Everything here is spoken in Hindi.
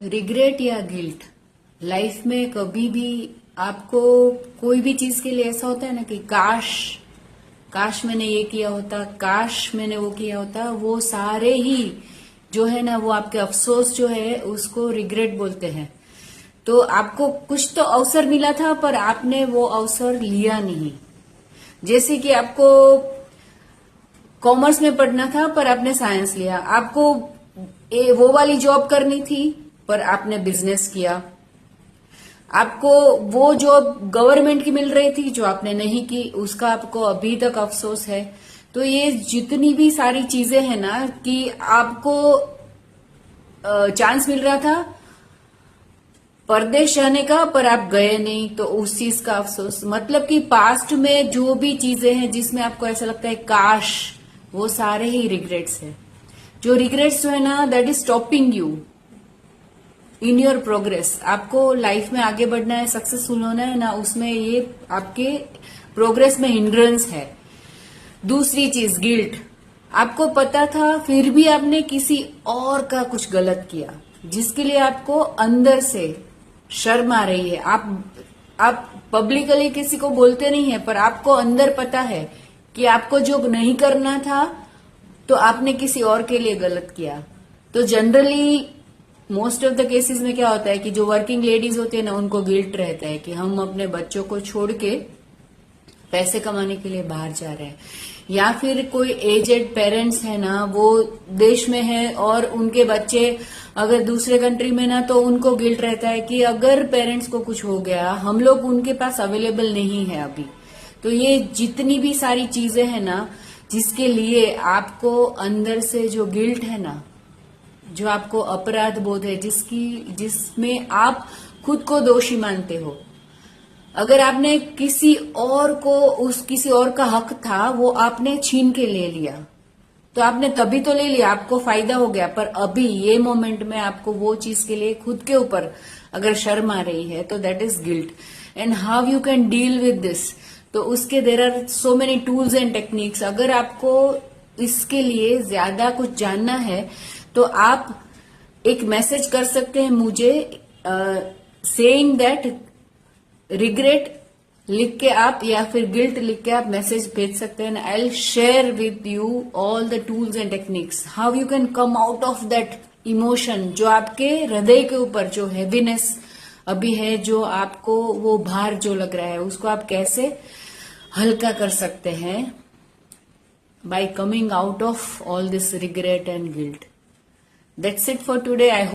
रिग्रेट या गिल्ट लाइफ में कभी भी आपको कोई भी चीज के लिए ऐसा होता है ना कि काश काश मैंने ये किया होता, काश मैंने वो किया होता, वो सारे ही जो है ना वो आपके अफसोस जो है उसको रिग्रेट बोलते हैं। तो आपको कुछ तो अवसर मिला था पर आपने वो अवसर लिया नहीं। जैसे कि आपको कॉमर्स में पढ़ना था पर आपने साइंस लिया, आपको वो वाली जॉब करनी थी पर आपने बिजनेस किया, आपको वो जॉब गवर्नमेंट की मिल रही थी जो आपने नहीं की, उसका आपको अभी तक अफसोस है। तो ये जितनी भी सारी चीजें हैं ना कि आपको चांस मिल रहा था परदेश जाने का पर आप गए नहीं, तो उस चीज का अफसोस। मतलब कि पास्ट में जो भी चीजें हैं जिसमें आपको ऐसा लगता है काश, वो सारे ही रिग्रेट्स है। जो रिग्रेट्स जो है ना that is stopping you in your progress. आपको लाइफ में आगे बढ़ना है, सक्सेसफुल होना है ना, उसमें ये आपके प्रोग्रेस में हिंड्रेंस है। दूसरी चीज गिल्ट, आपको पता था फिर भी आपने किसी और का कुछ गलत किया जिसके लिए आपको अंदर से शर्म आ रही है। आप पब्लिकली किसी को बोलते नहीं है पर आपको अंदर पता है कि आपको जो नहीं करना था तो आपने किसी और के लिए गलत किया। तो generally most of the cases में क्या होता है कि जो वर्किंग लेडीज होती है ना उनको गिल्ट रहता है कि हम अपने बच्चों को छोड़ के पैसे कमाने के लिए बाहर जा रहे हैं, या फिर कोई एजेड पेरेंट्स है ना वो देश में है और उनके बच्चे अगर दूसरे कंट्री में ना, तो उनको गिल्ट रहता है कि अगर पेरेंट्स को कुछ हो गया हम लोग उनके पास अवेलेबल नहीं है अभी। तो ये जितनी भी सारी चीजें हैं ना जिसके लिए आपको अंदर से जो गिल्ट है ना, जो आपको अपराध बोध है, जिसमें आप खुद को दोषी मानते हो। अगर आपने किसी और का हक था वो आपने छीन के ले लिया, तो आपने तभी तो ले लिया, आपको फायदा हो गया, पर अभी ये मोमेंट में आपको वो चीज के लिए खुद के ऊपर अगर शर्म आ रही है तो that is guilt. And how you can deal with this, तो उसके there are so many tools and techniques. अगर आपको इसके लिए ज्यादा कुछ जानना है तो आप एक मैसेज कर सकते हैं मुझे सेइंग दैट रिग्रेट लिख के आप, या फिर गिल्ट लिख के आप मैसेज भेज सकते हैं। I will share with you all the tools and techniques how you can come out of that emotion जो आपके हृदय के ऊपर जो हैवीनेस अभी है, जो आपको वो भार जो लग रहा है उसको आप कैसे हल्का कर सकते हैं by coming out of all this regret and guilt. That's it for today. I hope